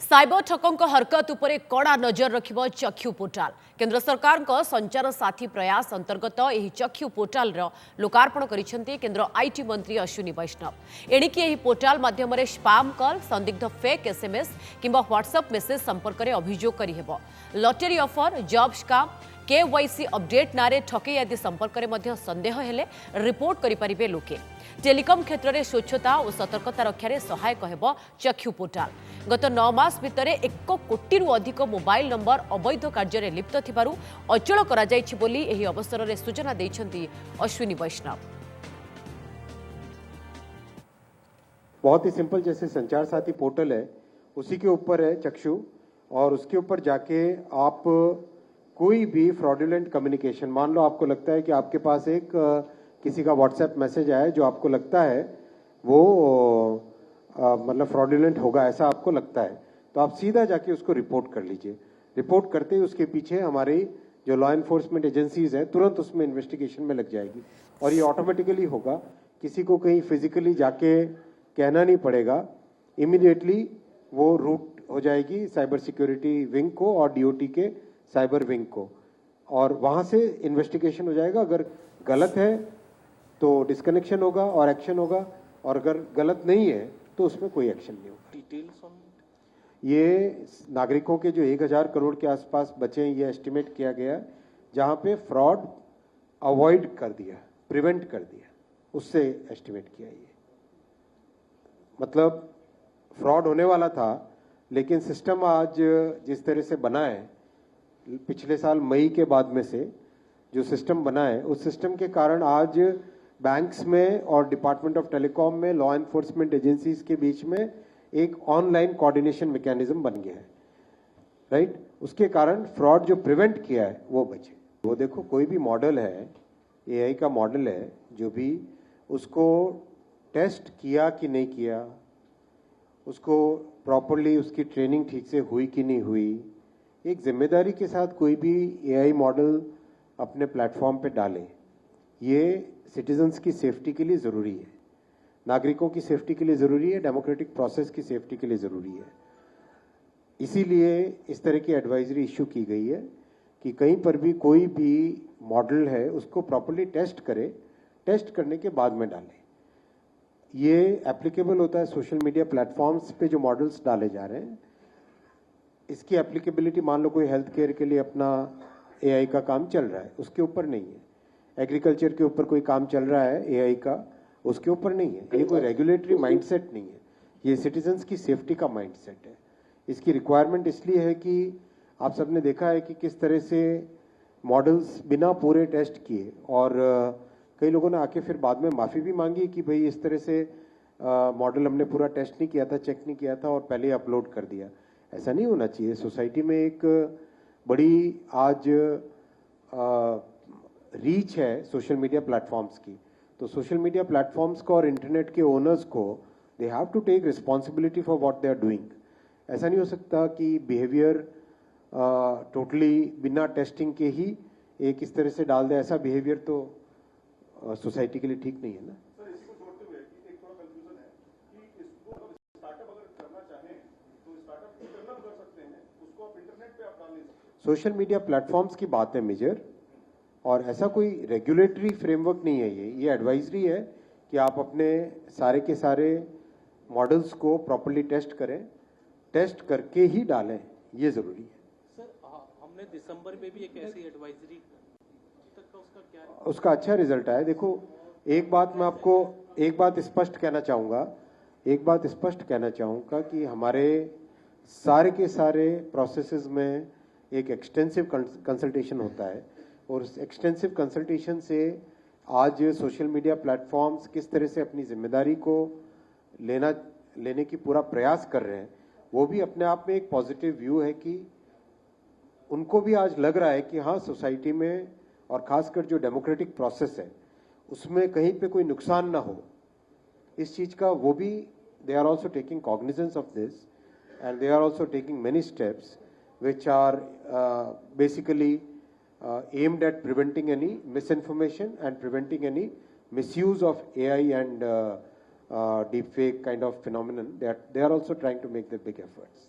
Cyber ठकों हरकत उपरे कड़ा नजर रखिबो चक्षु पोर्टाल। केंद्र सरकार को संचार साथी प्रयास अंतर्गत यह चक्षु पोर्टाल लोकार्पण करिसेंती केंद्र आईटी मंत्री अश्विनी वैष्णव। एणिकी यह पोर्टाल माध्यम स्पाम कॉल, संदिग्ध फेक एसएमएस किंबा व्हाट्सएप मेसेज संपर्क में अभियोग करिहेबो। Lottery offer, job scam, KYC update नारे ठकई आदि संपर्क में संदेह हेले रिपोर्ट करिपारिबे लोके। टेलिकम क्षेत्र में स्वच्छता और सतर्कता रक्षार सहायक हेबो चक्षु पोर्टाल। गत 9 मास भितर 1 कोटी अधिक मोबाइल नंबर अवैध कार्य लिप्त थिबारु अचल करा जायछि बोली एही अवसर में सूचना दैछन्ती अश्विनी वैष्णव। बहुत ही सिंपल, जैसे संचार साथी पोर्टल है उसी के ऊपर है चक्षु, और उसके ऊपर जाके आप कोई भी फ्रॉडुलेंट कम्युनिकेशन, मान लो आपको लगता है कि आपके पास एक किसी का व्हाट्सएप मैसेज आया जो आपको लगता है वो मतलब फ्रॉडुलेंट होगा, ऐसा आपको लगता है, तो आप सीधा जाके उसको रिपोर्ट कर लीजिए। रिपोर्ट करते ही उसके पीछे हमारी जो लॉ एनफोर्समेंट एजेंसीज हैं तुरंत उसमें इन्वेस्टिगेशन में लग जाएगी, और ये ऑटोमेटिकली होगा। किसी को कहीं फिजिकली जाके कहना नहीं पड़ेगा, इमीडिएटली वो रूट हो जाएगी साइबर सिक्योरिटी विंग को और डीओटी के साइबर विंग को, और वहां से इन्वेस्टिगेशन हो जाएगा। अगर गलत है तो डिस्कनेक्शन होगा और एक्शन होगा, और अगर गलत नहीं है तो उसमें कोई एक्शन नहीं होगा। डिटेल्स ऑन ये नागरिकों के जो 1000 करोड़ के आसपास बचे हैं, ये एस्टिमेट किया गया, जहां पे फ्रॉड अवॉइड कर दिया, प्रिवेंट कर दिया, उससे एस्टिमेट किया। ये मतलब फ्रॉड होने वाला था, लेकिन सिस्टम आज जिस तरह से बना है, पिछले साल मई के बाद में से जो सिस्टम बना है, उस सिस्टम के कारण आज बैंक्स में और डिपार्टमेंट ऑफ टेलीकॉम में लॉ एनफोर्समेंट एजेंसीज के बीच में एक ऑनलाइन कोऑर्डिनेशन मैकेनिज्म बन गया है, राइट। उसके कारण फ्रॉड जो प्रिवेंट किया है वो बचे। वो देखो, कोई भी मॉडल है, एआई का मॉडल है, जो भी उसको टेस्ट किया कि नहीं किया, उसको प्रॉपरली उसकी ट्रेनिंग ठीक से हुई कि नहीं हुई, एक जिम्मेदारी के साथ कोई भी एआई मॉडल अपने प्लेटफॉर्म पे डाले। ये सिटीजन्स की सेफ्टी के लिए ज़रूरी है, नागरिकों की सेफ्टी के लिए ज़रूरी है, डेमोक्रेटिक प्रोसेस की सेफ्टी के लिए ज़रूरी है। इसीलिए इस तरह की एडवाइजरी इशू की गई है कि कहीं पर भी कोई भी मॉडल है उसको प्रॉपरली टेस्ट करें, टेस्ट करने के बाद में डालें। ये एप्लीकेबल होता है सोशल मीडिया प्लेटफॉर्म्स पे जो मॉडल्स डाले जा रहे हैं। इसकी एप्लीकेबिलिटी, मान लो कोई हेल्थ केयर के लिए अपना एआई का काम चल रहा है, उसके ऊपर नहीं है। एग्रीकल्चर के ऊपर कोई काम चल रहा है एआई का, उसके ऊपर नहीं है। ये कोई रेगुलेटरी माइंडसेट नहीं है, ये सिटीजन्स की सेफ्टी का माइंडसेट है। इसकी रिक्वायरमेंट इसलिए है कि आप सबने देखा है कि किस तरह से मॉडल्स बिना पूरे टेस्ट किए, और कई लोगों ने आके फिर बाद में माफ़ी भी मांगी कि भाई इस तरह से मॉडल हमने पूरा टेस्ट नहीं किया था, चेक नहीं किया था और पहले अपलोड कर दिया। ऐसा नहीं होना चाहिए। सोसाइटी में एक बड़ी आज रीच है सोशल मीडिया प्लेटफॉर्म्स की, तो सोशल मीडिया प्लेटफॉर्म्स को और इंटरनेट के ओनर्स को they have to take responsibility for what they are doing. ऐसा नहीं हो सकता कि बिहेवियर टोटली बिना टेस्टिंग के ही एक इस तरह से डाल दे। ऐसा बिहेवियर तो सोसाइटी के लिए ठीक नहीं है ना। सर, इसी को जोड़ते हुए एक थोड़ा कंफ्यूजन है कि इसको स्टार्टअप अगर करना चाहें तो स्टार्टअप इंटरनल कर सकते हैं, उसको आप इंटरनेट पे आप डाल नहीं सकते। सोशल मीडिया प्लेटफॉर्म्स की बात है मेजर, और ऐसा कोई रेगुलेटरी फ्रेमवर्क नहीं है। ये एडवाइजरी है कि आप अपने सारे के सारे मॉडल्स को प्रॉपर्ली टेस्ट करें, टेस्ट करके ही डालें, ये जरूरी है। सर, हमने दिसंबर में भी एक ऐसी एडवाइजरी, तक का उसका क्या है? उसका अच्छा रिजल्ट आया। देखो, एक बात मैं आपको एक बात स्पष्ट कहना चाहूँगा कि हमारे सारे के सारे प्रोसेसेस में एक एक्सटेंसिव कंसल्टेशन होता है, और उस एक्सटेंसिव कंसल्टेशन से आज सोशल मीडिया प्लेटफॉर्म्स किस तरह से अपनी जिम्मेदारी को लेने की पूरा प्रयास कर रहे हैं, वो भी अपने आप में एक पॉजिटिव व्यू है कि उनको भी आज लग रहा है कि हाँ, सोसाइटी में और खासकर जो डेमोक्रेटिक प्रोसेस है उसमें कहीं पे कोई नुकसान ना हो, इस चीज़ का वो भी they are also taking cognizance of this, and they are also taking many steps which are basically aimed at preventing any misinformation and preventing any misuse of AI and deepfake kind of phenomenon. They are also trying to make the big efforts.